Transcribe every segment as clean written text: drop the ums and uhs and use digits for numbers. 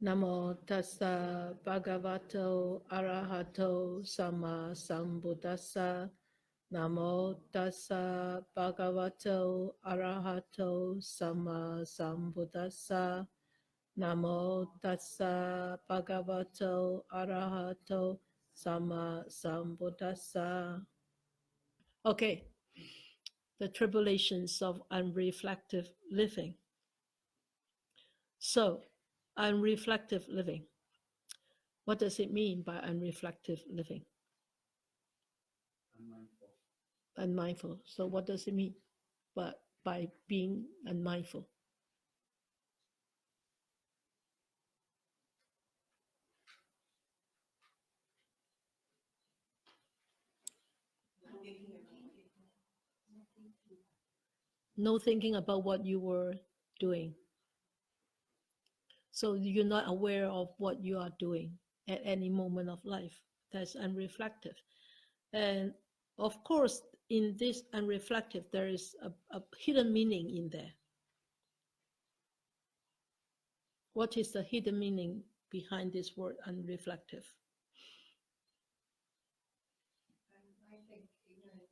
Namo tassa bhagavato arahato sama sambuddhassa. Namo tassa bhagavato arahato sama sambuddhassa. Namo tassa bhagavato arahato sama sambuddhassa. Okay, the tribulations of unreflective living. So, unreflective living. What does it mean by unreflective living? Unmindful. So what does it mean by being unmindful? No thinking about what you were doing. So you're not aware of what you are doing at any moment of life. That's unreflective. And of course, in this unreflective, there is a hidden meaning in there. What is the hidden meaning behind this word unreflective? I think ignorance.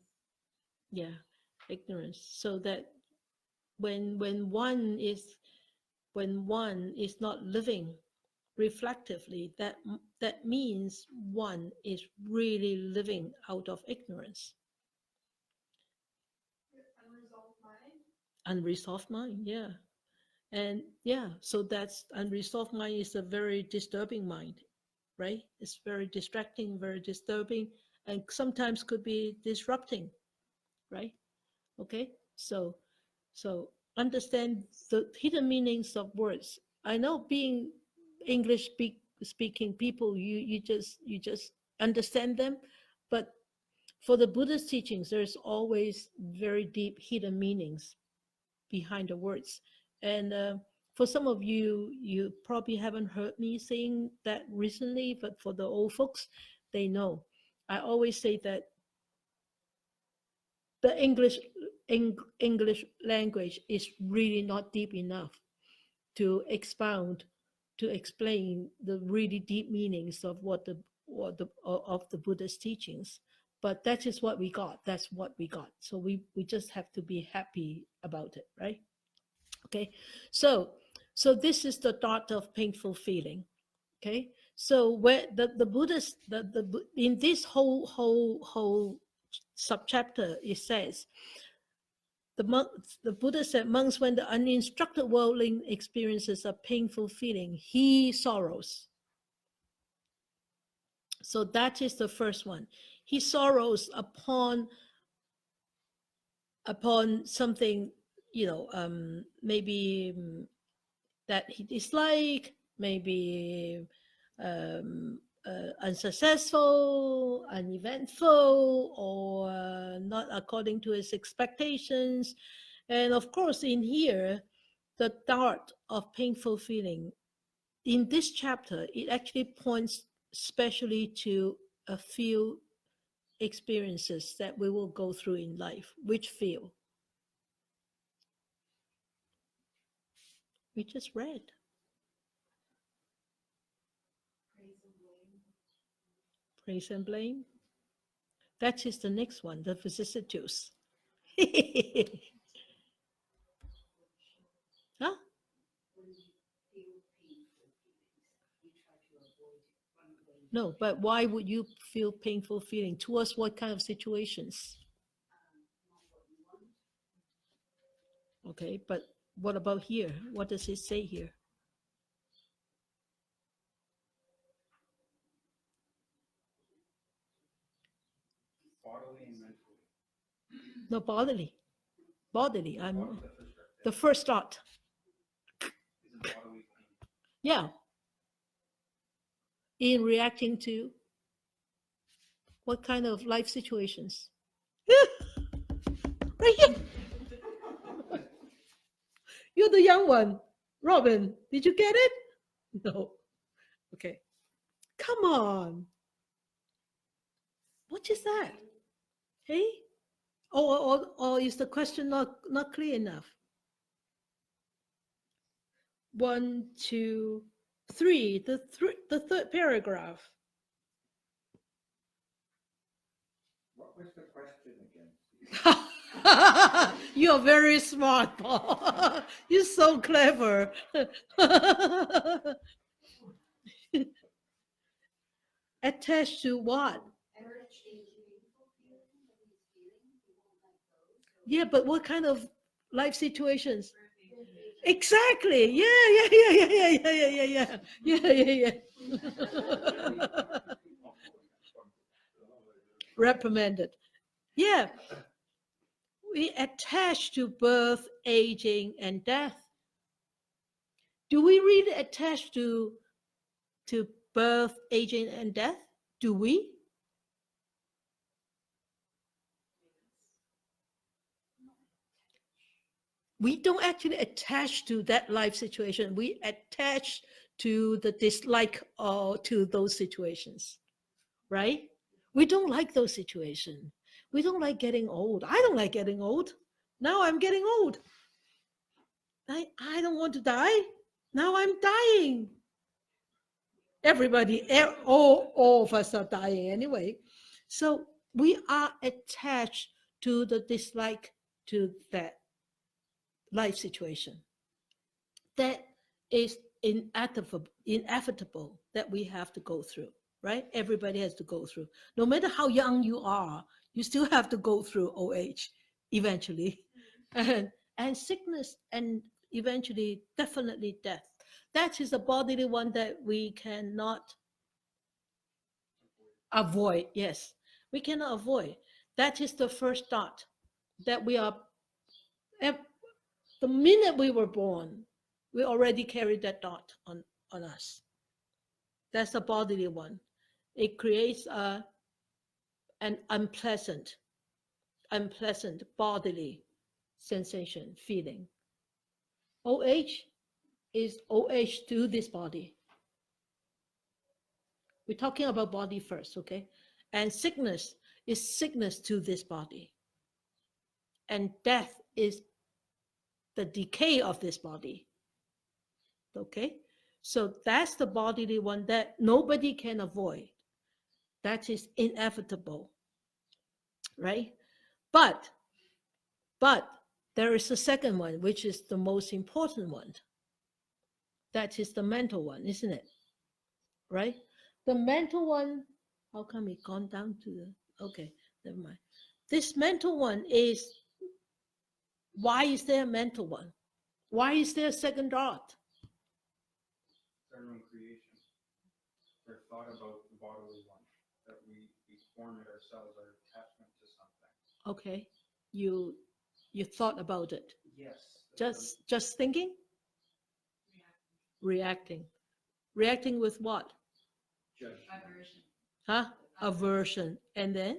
Yeah, ignorance. So that when one is not living reflectively, that means one is really living out of ignorance. Unresolved mind. Unresolved mind, yeah. And yeah, so that's unresolved mind is a very disturbing mind, right? It's very distracting, very disturbing, and sometimes could be disrupting, right? Okay, so understand the hidden meanings of words. I know being speaking people, you just understand them, but for the Buddhist teachings, there's always very deep hidden meanings behind the words. And for some of you, you probably haven't heard me saying that recently, but for the old folks, they know. I always say that the English language is really not deep enough to expound, to explain the really deep meanings of of the Buddhist teachings. But that is what we got. That's what we got. So we just have to be happy about it, right? Okay. So this is the thought of painful feeling. Okay. So where the Buddhist in this whole subchapter, it says the Buddha said, monks, when the uninstructed worldling experiences a painful feeling, he sorrows. So that is the first one. He sorrows upon something, maybe that he disliked, maybe unsuccessful, uneventful, or not according to his expectations. And of course, in here, the dart of painful feeling, in this chapter, it actually points especially to a few experiences that we will go through in life. Which feel? We just read. Praise and blame. Praise and blame. That is the next one, the vicissitudes. Huh? When you feel painful feelings, you try to avoid it, run away. No, but why would you feel painful feeling? Towards what kind of situations? Not what you want. Okay, but what about here? What does it say here? Bodily and mentally. No, bodily. Bodily. I'm Body, the first thought. isn't bodily pain. Yeah. In reacting to what kind of life situations? Right here. You're the young one. Robin, did you get it? No. Okay. Come on. What is that? Hey? Or is the question not clear enough? 1, 2, 3, the third paragraph. What was the question again? You're very smart, Paul. You're so clever. Attached to what? Yeah, but what kind of life situations? Exactly. Yeah. Reprimanded. Yeah. We attach to birth, aging, and death. Do we really attach to birth, aging, and death? Do we? We don't actually attach to that life situation. We attach to the dislike to those situations, right? We don't like those situations. We don't like getting old. I don't like getting old. Now I'm getting old. I don't want to die. Now I'm dying. Everybody, all of us are dying anyway. So we are attached to the dislike to that life situation. That is inevitable that we have to go through, right? Everybody has to go through. No matter how young you are, you still have to go through old age eventually. And sickness and eventually definitely death. That is a bodily one that we cannot avoid. Yes, we cannot avoid. That is the first thought that we are, the minute we were born, we already carried that thought on us. That's the bodily one. It creates an unpleasant bodily sensation, feeling. OH is OH to this body. We're talking about body first, okay? And sickness is sickness to this body. And death is the decay of this body. Okay? So that's the bodily one that nobody can avoid. That is inevitable. Right? But there is a second one, which is the most important one. That is the mental one, isn't it? Right? The mental one, how come it gone down to the, okay, never mind. This mental one is, why is there a mental one? Why is there a second thought? Starting in creation, their thought about the bodily one, that we form it ourselves, our attachment to something. Okay, you thought about it. Yes. Just thinking? Reacting. Reacting with what? Aversion. Huh? Aversion. And then?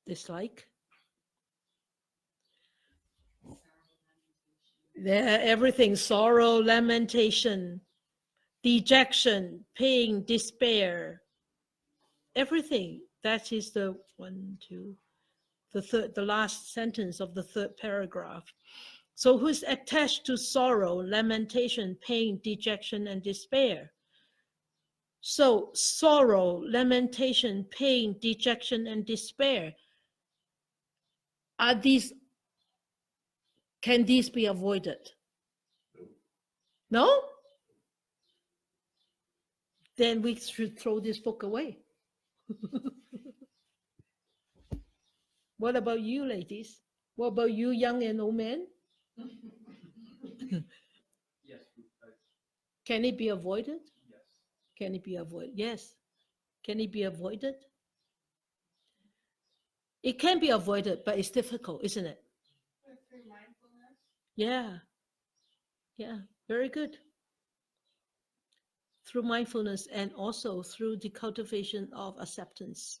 Dislike. There, everything, sorrow, lamentation, dejection, pain, despair, everything. That is the the last sentence of the third paragraph. So who's attached to sorrow, lamentation, pain, dejection, and despair? So sorrow, lamentation, pain, dejection, and despair, can these be avoided? No? Then we should throw this book away. What about you, ladies? What about you, young and old men? Yes. Can it be avoided? Yes. Can it be avoided? Yes. Can it be avoided? It can be avoided, but it's difficult, isn't it? Through mindfulness. Yeah. Yeah. Very good. Through mindfulness and also through the cultivation of acceptance.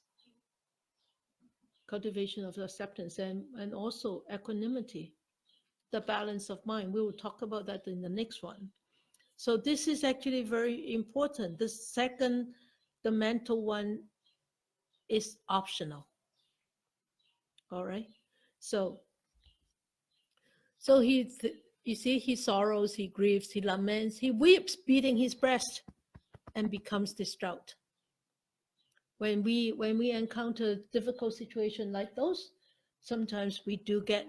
Cultivation of acceptance and also equanimity, the balance of mind. We will talk about that in the next one. So this is actually very important. The second, the mental one, is optional. All right. So So you see, he sorrows, he grieves, he laments, he weeps, beating his breast, and becomes distraught. When we encounter difficult situation like those, sometimes we do get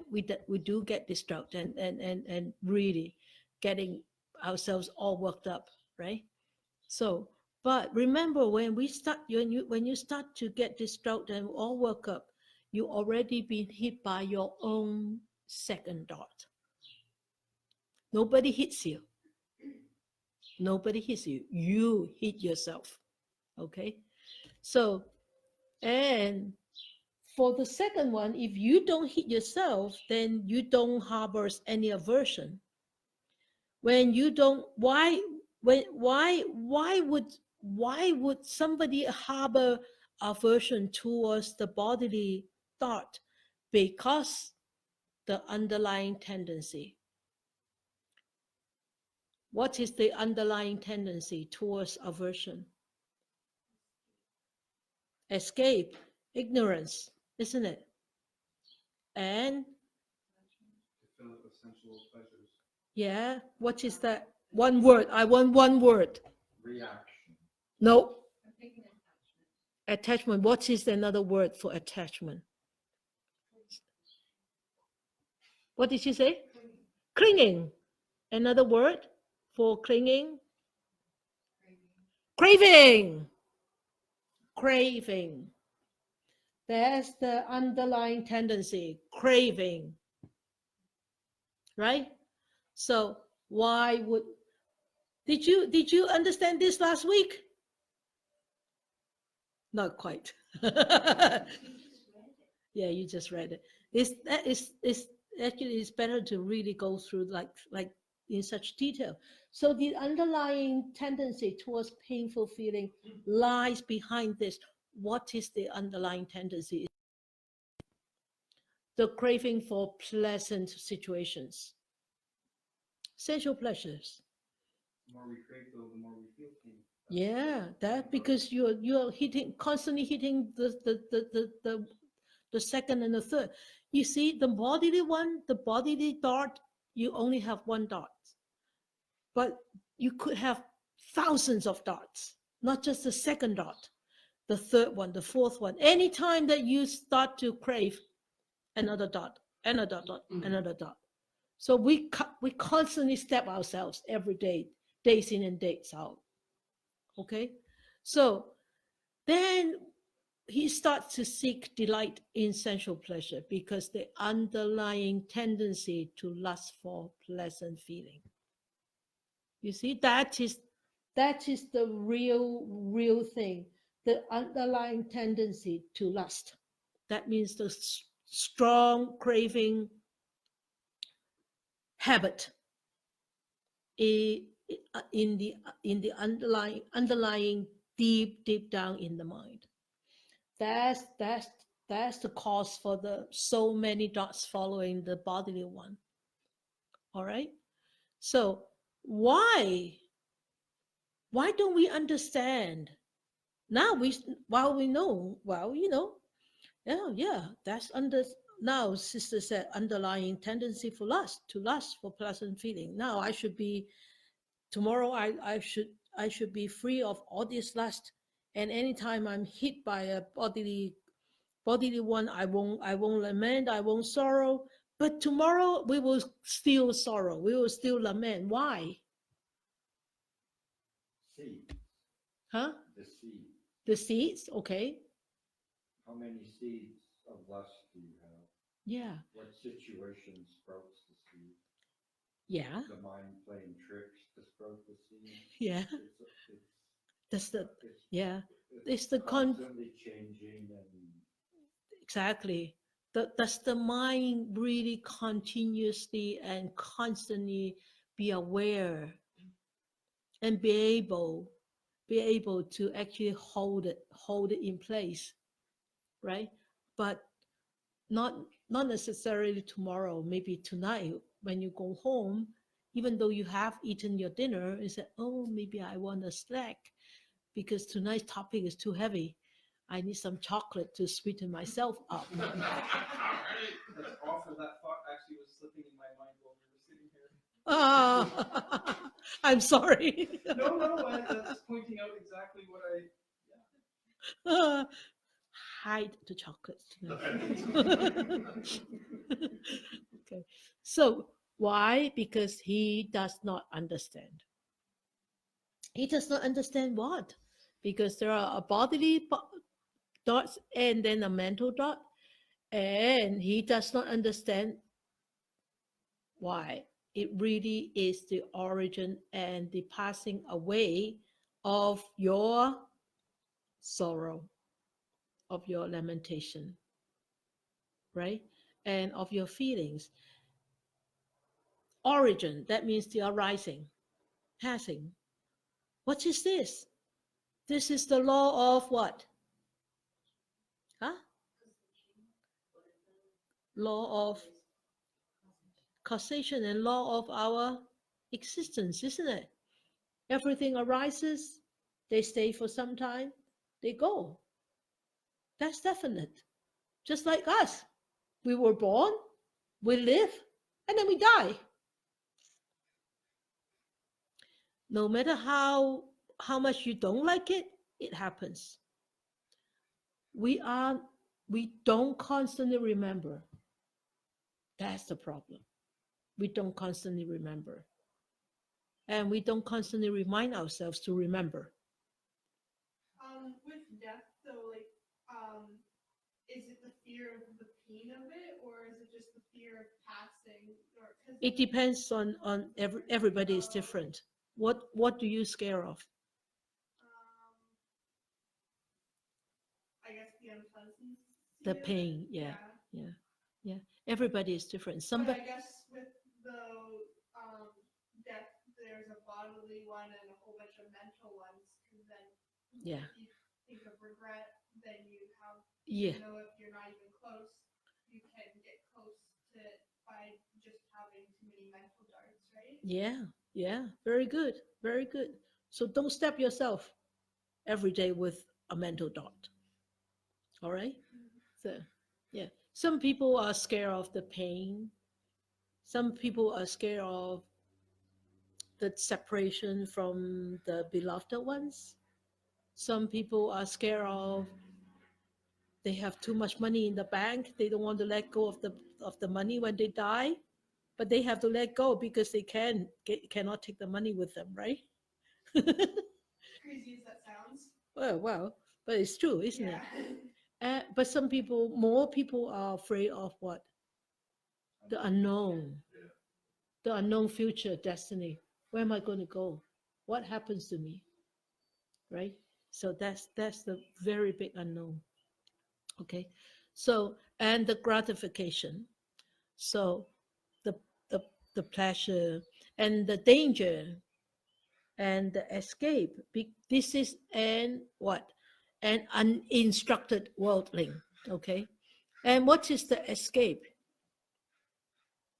distraught and really getting ourselves all worked up, right? So, but remember, when you start to get distraught and all worked up, you already been hit by your own second dart. Nobody hits you. Nobody hits you. You hit yourself. Okay. So, and for the second one, if you don't hit yourself, then you don't harbor any aversion. When you don't, why would somebody harbor aversion towards the bodily thought? Because the underlying tendency. What is the underlying tendency towards aversion? Escape, ignorance, isn't it? And To fill it with sensual pleasures. yeah, what is that? One word. I want one word. Reaction. No, I'm thinking attachment. attachment. What is another word for attachment? What did you say? Clinging. Another word for clinging? Craving. Craving. That's the underlying tendency, craving. Right? So why would did you understand this last week? Not quite. Yeah, you just read it. It's actually it's better to really go through like in such detail. So the underlying tendency towards painful feeling lies behind this. What is the underlying tendency? The craving for pleasant situations, sensual pleasures. The more we crave, though, the more we feel pain. Yeah, that because you're hitting constantly hitting the second and the third. You see, the bodily dart, you only have one dart, but you could have thousands of darts, not just the second dart, the third one, the fourth one. Anytime that you start to crave, another dot, another dot, another dot. So we constantly step ourselves every day, days in and days out. Okay, so then he starts to seek delight in sensual pleasure because the underlying tendency to lust for pleasant feeling. You see, that is the real thing. The underlying tendency to lust. That means the strong craving habit in the underlying deep down in the mind. That's that's the cause for the so many dots following the bodily one. All right. So why don't we understand? Now we know, well, yeah, that's under now sister said underlying tendency for lust, to lust for pleasant feeling. Now I should be tomorrow I should be free of all this lust. And anytime I'm hit by a bodily one, I won't lament, I won't sorrow. But tomorrow we will still sorrow, we will still lament. Why? Seeds. Huh? The seed. The seeds, okay. How many seeds of lust do you have? Yeah. What situation sprouts the seed? Yeah. The mind playing tricks to sprout the seed. Yeah. That's the yeah. It's the constantly changing and exactly. Does the mind really continuously and constantly be aware and be able to actually hold it in place, right? But not necessarily tomorrow, maybe tonight when you go home, even though you have eaten your dinner, you say, oh, maybe I want a snack because tonight's topic is too heavy. I need some chocolate to sweeten myself up. That's awful. That thought actually was slipping in my mind while I'm sorry. No, that's pointing out exactly what I. Hide the chocolates. Yeah. Okay. So why? Because he does not understand. He does not understand what? Because there are a bodily dots and then a mental dot, and he does not understand why. It really is the origin and the passing away of your sorrow, of your lamentation, right? And of your feelings. Origin, that means the arising, passing. What is this? This is the law of what? Huh? Law of causation and law of our existence, isn't it? Everything arises, they stay for some time, they go. That's definite. Just like us. We were born, we live, and then we die. No matter how much you don't like it, it happens. We are we don't constantly remember. That's the problem. We don't constantly remember. And we don't constantly remind ourselves to remember. With death, though, like, is it the fear of the pain of it, or is it just the fear of passing? Or It depends on everybody is different. What do you scare of? I guess the unpleasant. The pain, yeah, yeah. Everybody is different. But Somebody, I guess with the death, there's a bodily one and a whole bunch of mental ones. Because then, yeah, if you think of regret, then you have, yeah, you know, if you're not even close, you can get close to it by just having too many mental darts, right? yeah, yeah. Very good, very good. So don't stab yourself every day with a mental dot. All right. So, yeah. Some people are scared of the pain. Some people are scared of the separation from the beloved ones. Some people are scared of they have too much money in the bank. They don't want to let go of the money when they die, but they have to let go because they cannot take the money with them, right? Crazy as that sounds. Well, but it's true, isn't Yeah. it? But some people, more people are afraid of what? The unknown, the unknown future destiny. Where am I going to go? What happens to me? Right? So that's the very big unknown. Okay. So and the gratification. So the the the pleasure and the danger and the escape. This is an what? An uninstructed worldling. Okay. And what is the escape?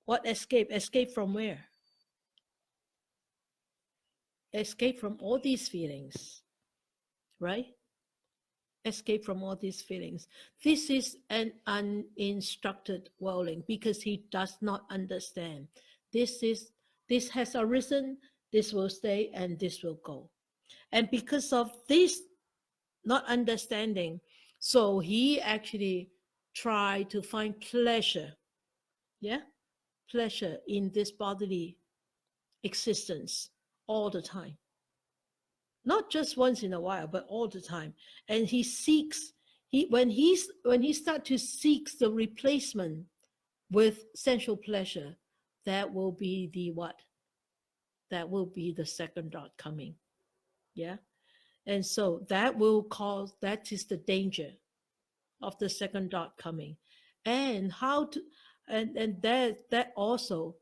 What escape? Escape from where? Escape from all these feelings, right? Escape from all these feelings. This is an uninstructed worldling because he does not understand. This has arisen, this will stay, and this will go. And because of this not understanding, so he actually tried to find pleasure, yeah, pleasure in this bodily existence all the time, not just once in a while but all the time. And he seeks, when he start to seek the replacement with sensual pleasure, that will be the what? That will be the second dot coming. Yeah. And so that will cause, that is the danger of the second dot coming. And how to, and that also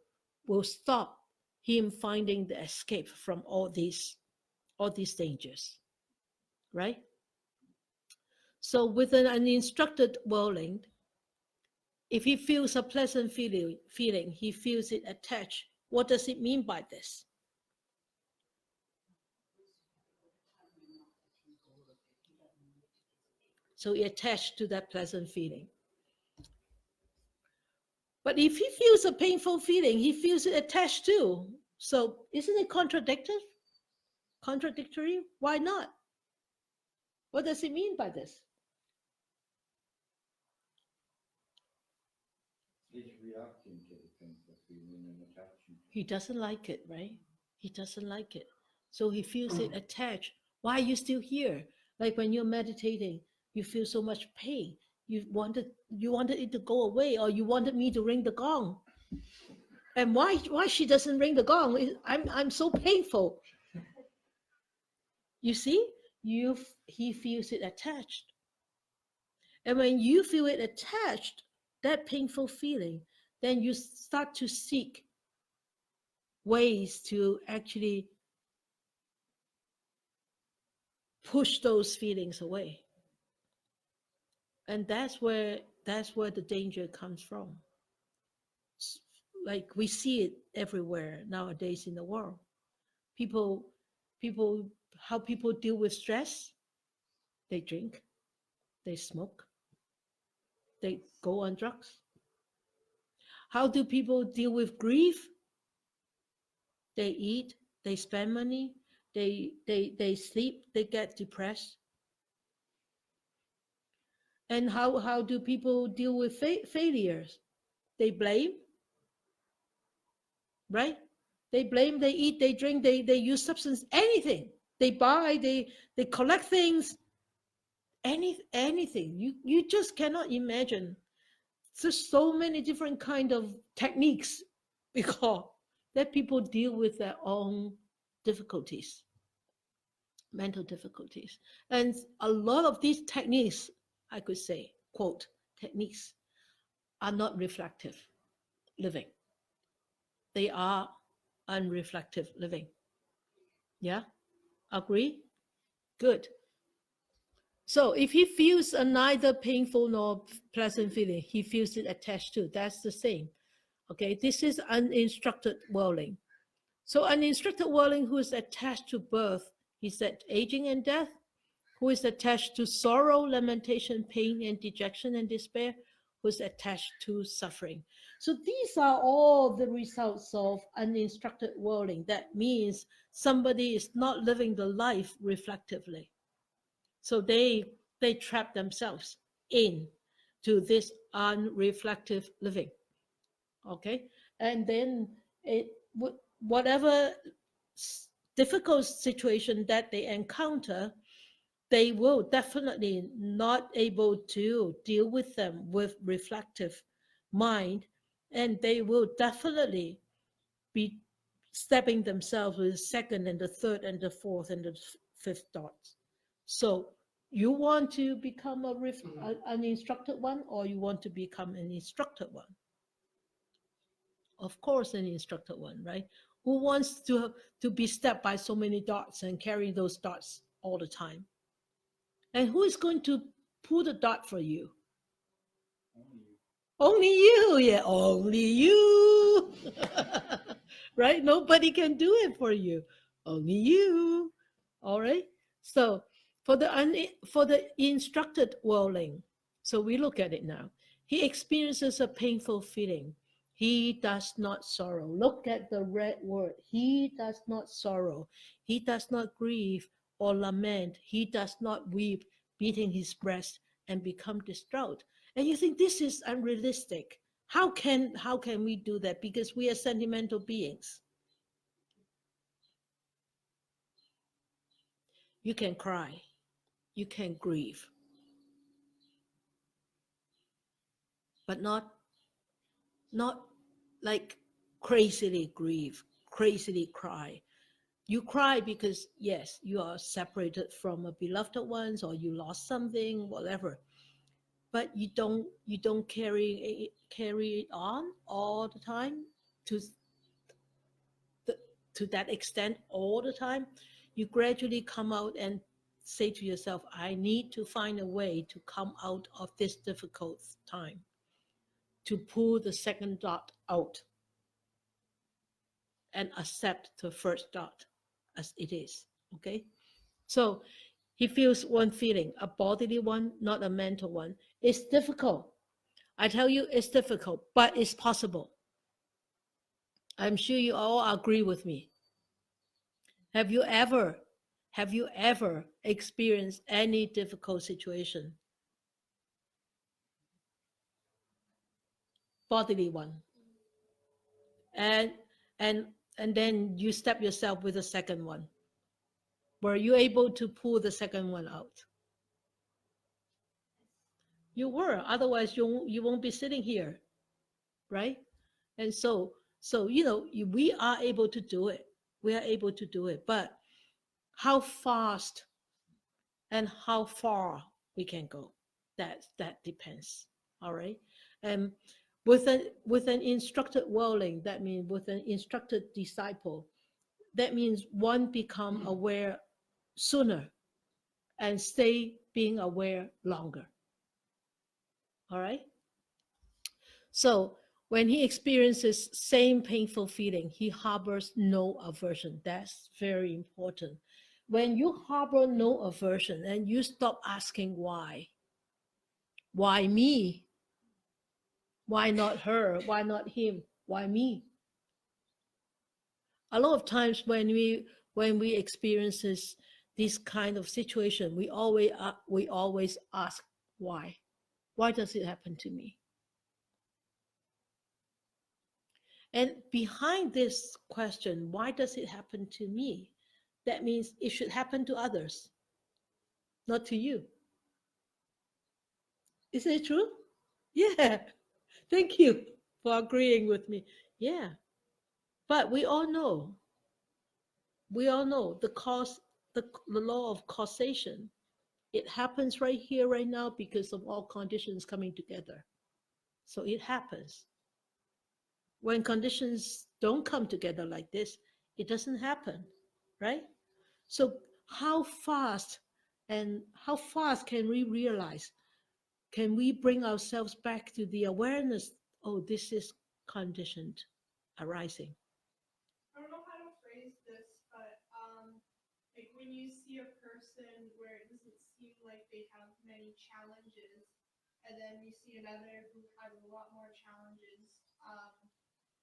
will stop him finding the escape from all these dangers, right? So with an uninstructed worldling, if he feels a pleasant feeling, he feels it attached. What does it mean by this? So he attached to that pleasant feeling. But if he feels a painful feeling, he feels it attached too. So isn't it contradictory? Why not? What does it mean by this? He's reacting to the painful feeling and attaching to He doesn't like it, right? He doesn't like it. So he feels it attached. Why are you still here? Like when you're meditating, you feel so much pain. You wanted it to go away, or you wanted me to ring the gong. And why she doesn't ring the gong? I'm so painful. You see, he feels it attached. And when you feel it attached, that painful feeling, then you start to seek ways to actually push those feelings away. And that's where the danger comes from. Like we see it everywhere nowadays in the world. People people how people deal with stress, they drink, they smoke, they go on drugs. How do people deal with grief? They eat, they spend money, they sleep, they get depressed. And how do people deal with failures? They blame, right? They blame, they eat, they drink, they use substance, anything. They buy, they collect things, anything. You just cannot imagine. There's so many different kind of techniques because that people deal with their own difficulties, mental difficulties. And a lot of these techniques, I could say, quote, techniques, are not reflective living. They are unreflective living. Yeah? Agree? Good. So if he feels a neither painful nor pleasant feeling, he feels it attached to. That's the same. Okay, this is uninstructed worldling. So uninstructed worldling who is attached to birth, he's at aging and death, who is attached to sorrow, lamentation, pain, and dejection and despair, who is attached to suffering. So these are all the results of uninstructed worldling. That means somebody is not living the life reflectively. So they trap themselves in to this unreflective living. Okay, and then whatever difficult situation that they encounter, they will definitely not able to deal with them with reflective mind, and they will definitely be stepping themselves with the second and the third and the fourth and the fifth thoughts. So you want to become an instructed one, or you want to become an instructed one? Of course, an instructed one, right? Who wants to be stepped by so many dots and carry those dots all the time? And who is going to pull the dot for you? Only you, yeah, only you. Right? Nobody can do it for you. Only you. All right. So for the instructed worldling, so we look at it now. He experiences a painful feeling. He does not sorrow. Look at the red word. He does not sorrow. He does not grieve or lament. He does not weep, beating his breast and become distraught. And you think this is unrealistic. How can we do that? Because we are sentimental beings. You can cry, you can grieve, but not like crazily grieve, crazily cry. You cry because yes, you are separated from a beloved ones, or you lost something, whatever. But you don't carry it on all the time to to that extent all the time. You gradually come out and say to yourself, I need to find a way to come out of this difficult time, to pull the second dot out and accept the first dot as it is. Okay, so he feels one feeling, a bodily one, not a mental one. It's difficult. I tell you, it's difficult, but it's possible. I'm sure you all agree with me. Have you ever, have you ever experienced any difficult situation, bodily one, and and and then you step yourself with the second one? Were you able to pull the second one out? You were. Otherwise, you won't be sitting here, right? And so we are able to do it. We are able to do it, but how fast and how far we can go, that depends. All right. And with an instructed worldling, that means with an instructed disciple, that means one become aware sooner and stay being aware longer. All right. So when he experiences same painful feeling, he harbors no aversion. That's very important. When you harbor no aversion and you stop asking why me? Why not her? Why not him? Why me? A lot of times when we experiences this kind of situation, we always ask why. Why does it happen to me? And behind this question, why does it happen to me? That means it should happen to others, not to you. Is it true? Yeah. Thank you for agreeing with me. Yeah. But we all know the law of causation. It happens right here, right now, because of all conditions coming together. So it happens. When conditions don't come together like this, it doesn't happen, right? So how fast can we realize? Can we bring ourselves back to the awareness? Oh, this is conditioned arising. I don't know how to phrase this, but like when you see a person where it doesn't seem like they have many challenges, and then you see another who has a lot more challenges.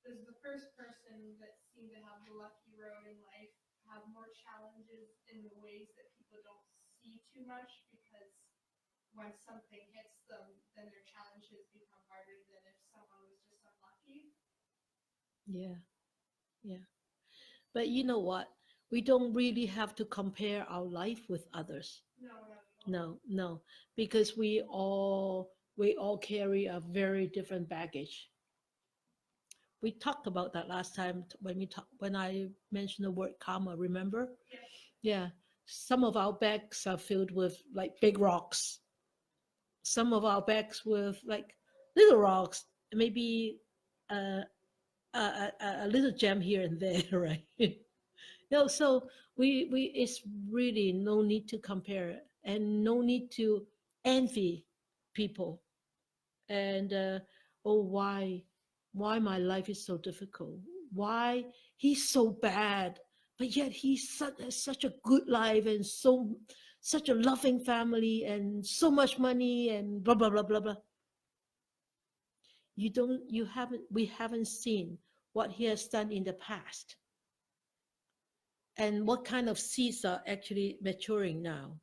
Does the first person that seemed to have the lucky road in life have more challenges in the ways that people don't see too much because when something hits them, then their challenges become harder than if someone was just unlucky? Yeah, yeah. But you know what? We don't really have to compare our life with others. No, not at all. No, no, because we all carry a very different baggage. We talked about that last time when I mentioned the word karma, remember? Yes. Yeah. Some of our bags are filled with like big rocks. Some of our bags with like little rocks, maybe uh, a little gem here and there, right? So we it's really no need to compare and no need to envy people. And oh, why my life is so difficult? Why he's so bad, but yet has such a good life and such a loving family and so much money and blah blah blah blah blah. We haven't seen what he has done in the past and what kind of seeds are actually maturing now.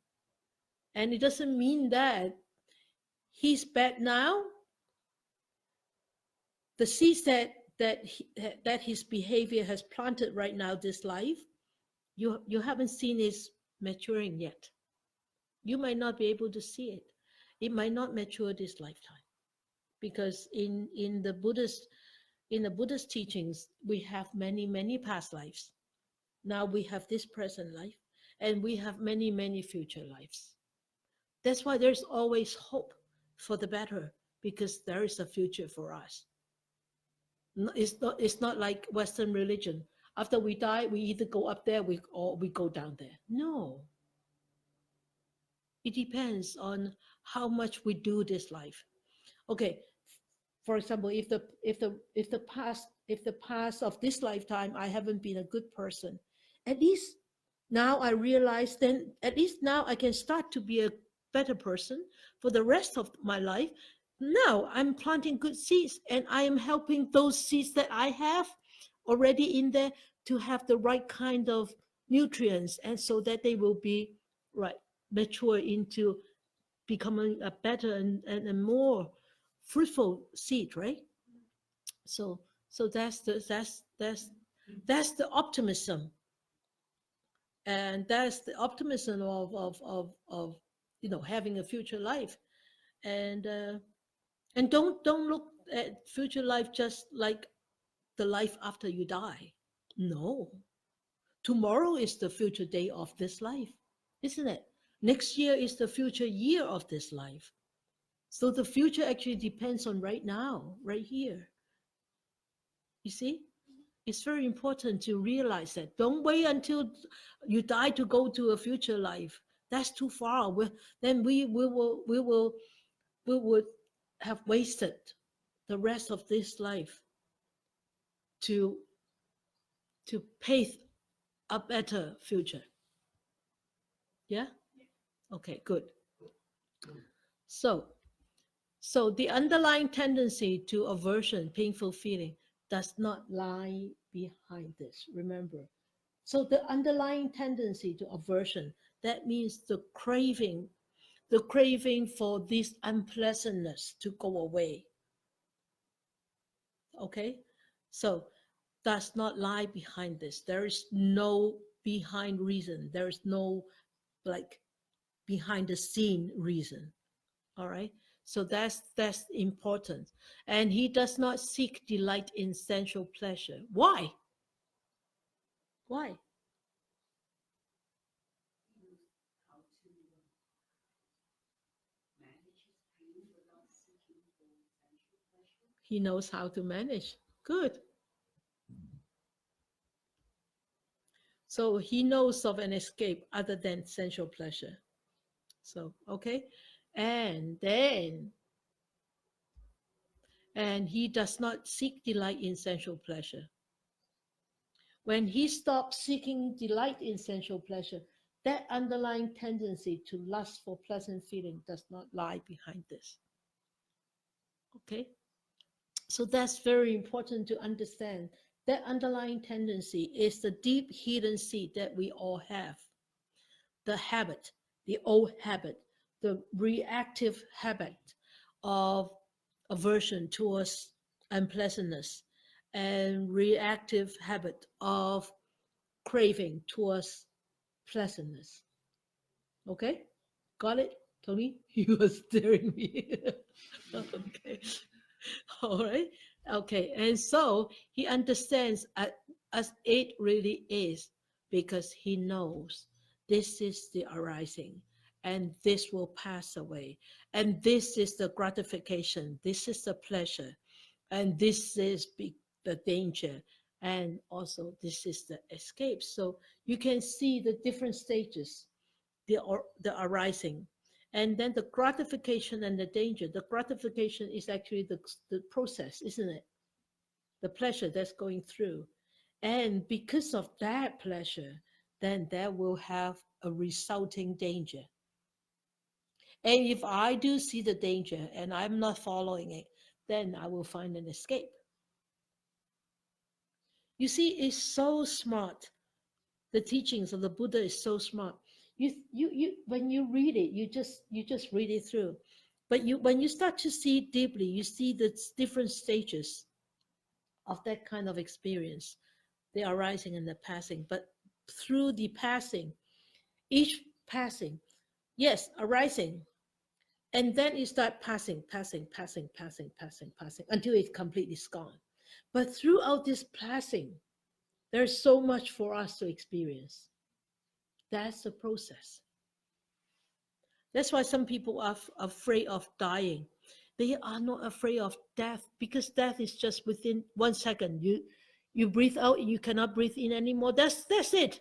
And it doesn't mean that he's bad now. The seeds that his behavior has planted right now, this life, you haven't seen is maturing yet. You might not be able to see it. It might not mature this lifetime, because in the Buddhist teachings, we have many past lives. Now we have this present life, and we have many future lives. That's why there's always hope for the better, because there is a future for us. It's not like Western religion. After we die, we either go up there, or we go down there. No, it depends on how much we do this life. Okay, for example, if the past of this lifetime I haven't been a good person, at least now I realize, then at least now I can start to be a better person for the rest of my life. Now I'm planting good seeds, and I am helping those seeds that I have already in there to have the right kind of nutrients, and so that they will be right mature into becoming a better and a more fruitful seed, right? So that's the optimism, and that's the optimism of having a future life. And don't look at future life just like the life after you die. No, tomorrow is the future day of this life, isn't it? Next year is the future year of this life. So the future actually depends on right now, right here. You see, it's very important to realize that. Don't wait until you die to go to a future life. That's too far. Then we would have wasted the rest of this life to pave a better future. Yeah. Okay. Good. So the underlying tendency to aversion, painful feeling, does not lie behind this. Remember. So the underlying tendency to aversion, that means the craving for this unpleasantness to go away. Okay? So does not lie behind this. There is no behind reason. There is no like behind the scene reason. All right? So that's important. And he does not seek delight in sensual pleasure. Why? Why? How to manage his pain without seeking for sensual pleasure. He knows how to manage. Good. So he knows of an escape other than sensual pleasure. So, okay. And then, and he does not seek delight in sensual pleasure. When he stops seeking delight in sensual pleasure, that underlying tendency to lust for pleasant feeling does not lie behind this. Okay? So that's very important to understand. That underlying tendency is the deep hidden seed that we all have. The habit, the old habit, the reactive habit of aversion towards unpleasantness, and reactive habit of craving towards pleasantness. Okay? Got it, Tony? You were staring me. Okay. All right. Okay. And so he understands as it really is, because he knows this is the arising and this will pass away. And this is the gratification. This is the pleasure. And this is the danger. And also this is the escape. So you can see the different stages, the arising. And then the gratification and the danger. The gratification is actually the process, isn't it? The pleasure that's going through. And because of that pleasure, then that will have a resulting danger. And if I do see the danger and I'm not following it, then I will find an escape. You see, it's so smart. The teachings of the Buddha is so smart. You when you read it, you just read it through. But when you start to see deeply, you see the different stages of that kind of experience, the arising and the passing. But through the passing, each passing, yes, arising, and then you start passing until it's completely gone. But throughout this passing, there's so much for us to experience. That's the process. That's why some people are afraid of dying. They are not afraid of death, because death is just within 1 second. You breathe out and you cannot breathe in anymore. That's it.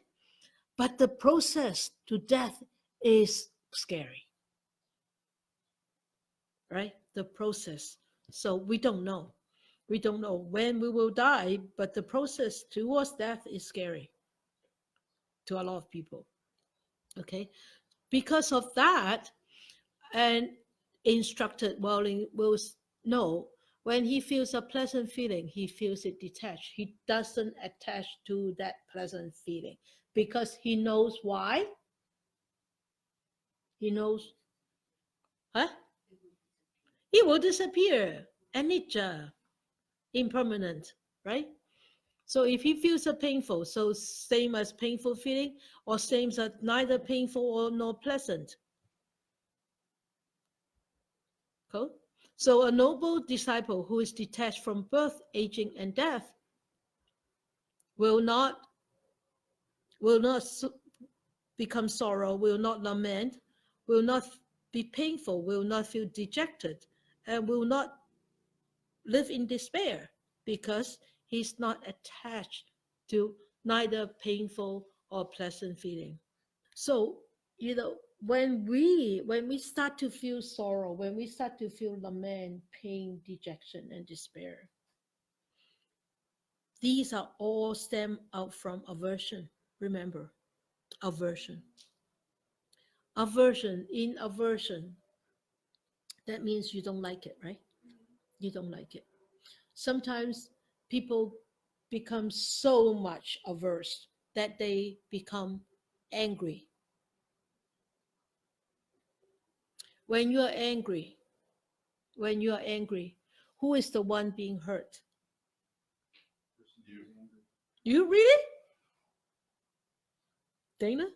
But the process to death is scary. Right? The process. So we don't know. We don't know when we will die, but the process towards death is scary to a lot of people. Okay? Because of that, and instructed will know When he feels a pleasant feeling, he feels it detached. He doesn't attach to that pleasant feeling because he knows why. He knows, huh? It will disappear. Anicca, impermanent, right? So if he feels a painful, so same as painful feeling, or same as neither painful or nor pleasant. Cool. So a noble disciple who is detached from birth, aging, and death will not become sorrow, will not lament, will not be painful, will not feel dejected, and will not live in despair because he's not attached to neither painful or pleasant feeling. So, when we start to feel sorrow, when we start to feel lament, pain, dejection, and despair, these are all stem out from aversion. Remember, aversion. In aversion, that means you don't like it, right? You don't like it. Sometimes people become so much averse that they become angry. When you are angry, when you are angry, who is the one being hurt? You really? Dana?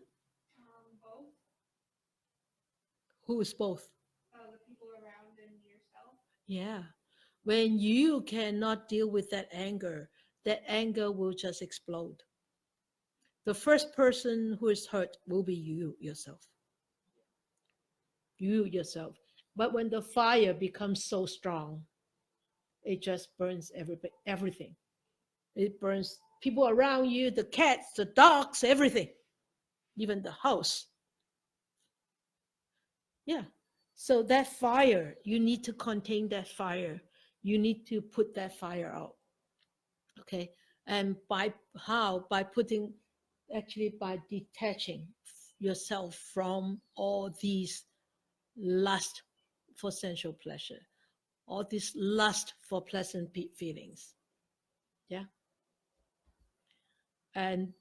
Both. Who is both? The people around and yourself. Yeah. When you cannot deal with that anger will just explode. The first person who is hurt will be you yourself. You yourself. But when the fire becomes so strong, it just burns everything. It burns people around you, the cats, the dogs, everything, even the house. Yeah. So that fire, you need to contain that fire. You need to put that fire out. Okay. And by how? By putting, actually, by detaching yourself from all these lust for sensual pleasure, all this lust for pleasant feelings. Yeah. And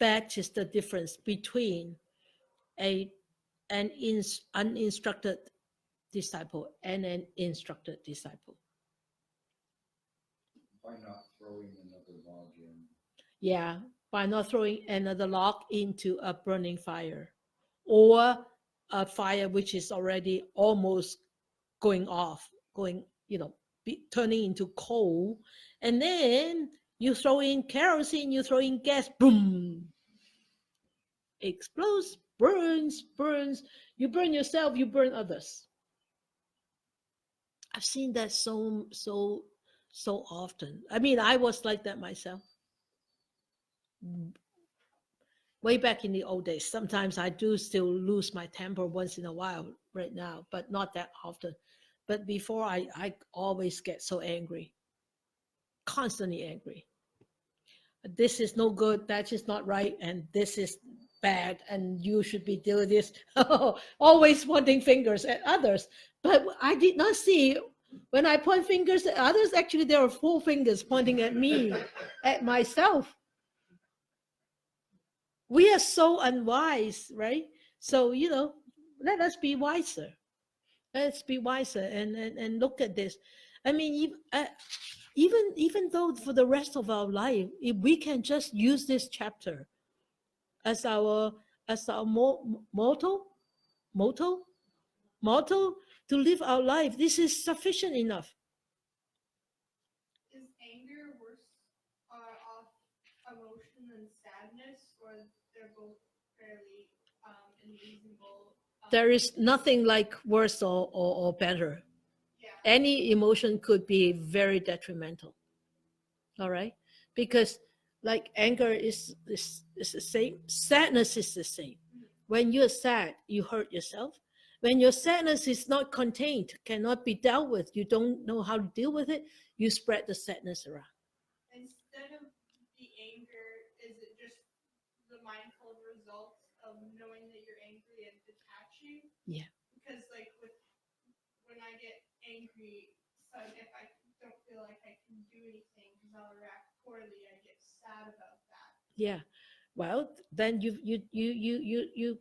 that is the difference between a uninstructed disciple and an instructed disciple. By not throwing another log in. Yeah, by not throwing another log into a burning fire or a fire which is already almost going off, turning into coal. And then you throw in kerosene, you throw in gas, boom, explodes, burns. You burn yourself, you burn others. I've seen that so often. I mean, I was like that myself. Way back in the old days, sometimes I do still lose my temper once in a while right now, but not that often. But before, I always get so angry, constantly angry. This is no good, that is not right, and this is bad, and you should be doing this. Always pointing fingers at others. But I did not see when I point fingers at others, actually, there are 4 fingers pointing at me, at myself. We are so unwise, right? So, let us be wiser. Let's be wiser and look at this. I mean, even though for the rest of our life, if we can just use this chapter as our motto, motto, motto to live our life, this is sufficient enough. Is anger worse off emotion than sadness, or they're both fairly unreasonable? There is nothing like worse or better. Yeah. Any emotion could be very detrimental. All right, because like anger is the same, sadness is the same. When you're sad, you hurt yourself. When your sadness is not contained, cannot be dealt with, you don't know how to deal with it, you spread the sadness around. Instead of the anger, is it just the mindful results of knowing that you're angry and detaching? Yeah. Because like when I get angry, so if I don't feel like I can do anything because I'll react poorly. I get sad about that. Yeah. Well, then you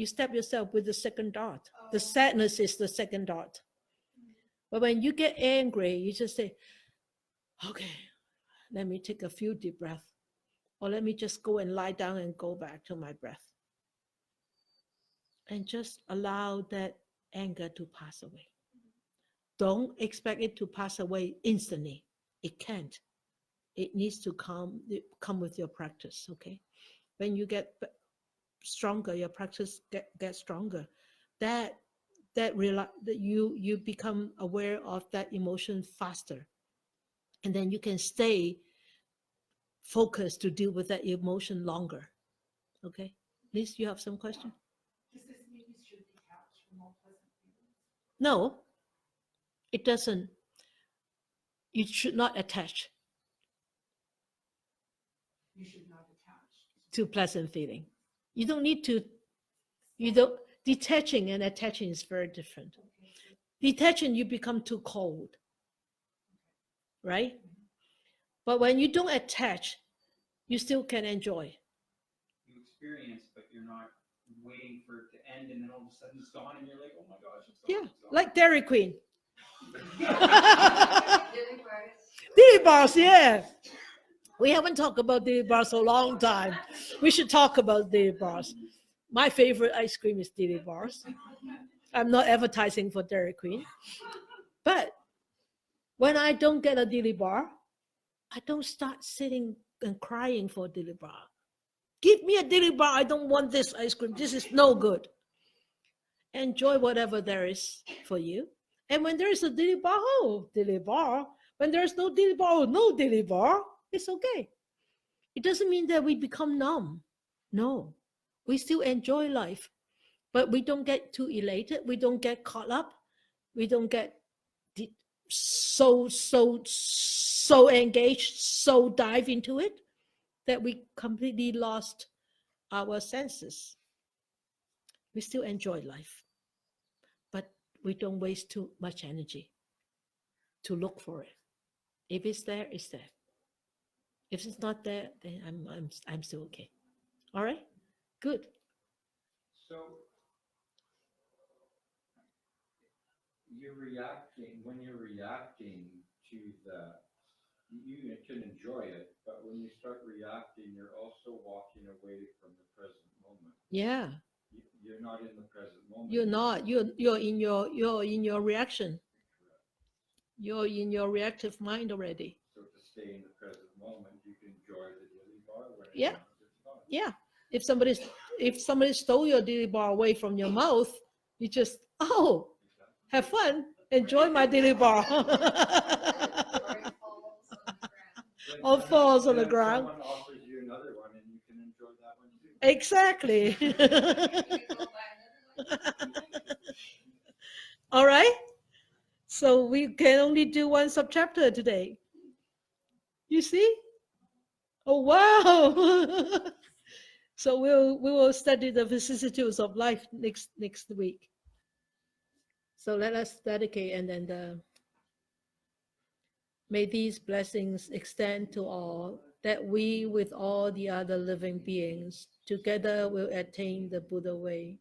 step yourself with the second dot. The Oh. sadness is the second dot. But when you get angry, you just say, okay, let me take a few deep breaths. Or let me just go and lie down and go back to my breath. And just allow that anger to pass away. Don't expect it to pass away instantly. It can't. It needs to come with your practice, okay? When you get stronger, your practice get stronger. That you become aware of that emotion faster. And then you can stay focused to deal with that emotion longer. Okay? Liz, you have some question? Does this mean you should detach from all pleasant feelings? No, it doesn't. You should not attach You should not attach to pleasant feeling. You don't need to. You don't. Detaching and attaching is very different. Okay, so Detaching, you become too cold, right? But when you don't attach, you still can enjoy. You experience, but you're not waiting for it to end, and then all of a sudden it's gone, and you're like, oh my gosh, it's gone. Yeah, it's gone. like Dairy Queen. Dilly bars. Dilly bars, yeah. We haven't talked about dilly bars for a long time. We should talk about dilly bars. My favorite ice cream is dilly bars. I'm not advertising for Dairy Queen. But when I don't get a dilly bar, I don't start sitting and crying for a dilly bar. Give me a dilly bar. I don't want this ice cream. This is no good. Enjoy whatever there is for you. And when there is a dilly bar, oh, dilly bar. When there's no dilly bar, oh, no dilly bar. It's okay. It doesn't mean that we become numb. No, we still enjoy life, but we don't get too elated. We don't get caught up. We don't get so engaged, so dive into it that we completely lost our senses. We still enjoy life, but we don't waste too much energy to look for it. If it's there, it's there. If it's not there, then I'm still okay. All right, good. So when you're reacting to that, you can enjoy it, but when you start reacting, you're also walking away from the present moment. Yeah, You're not in the present moment. you're not. You're in your reaction. You're in your reactive mind already. So to stay in the present moment, you can enjoy the dilly bar when it Yeah. comes, it's gone. Yeah. If somebody stole your dilly bar away from your mouth, you just have fun, enjoy my dilly bar. Or it falls on the ground. Or falls on the ground. Someone offers you another one, and you can enjoy that one too. Exactly. You go buy another one. All right. So we can only do one subchapter today. You see? Oh wow. So we will study the vicissitudes of life next week. So let us dedicate, and then may these blessings extend to all, that we with all the other living beings together will attain the Buddha way.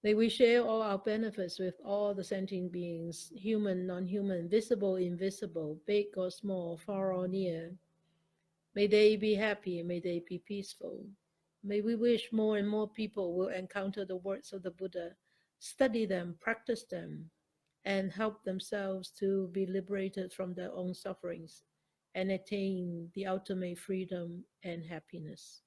May we share all our benefits with all the sentient beings, human, non-human, visible, invisible, big or small, far or near. May they be happy, may they be peaceful. May we wish more and more people will encounter the words of the Buddha, study them, practice them, and help themselves to be liberated from their own sufferings and attain the ultimate freedom and happiness.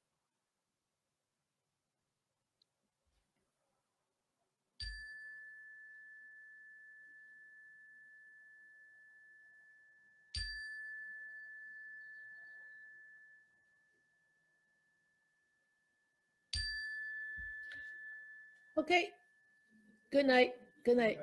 Okay. Good night. Good night.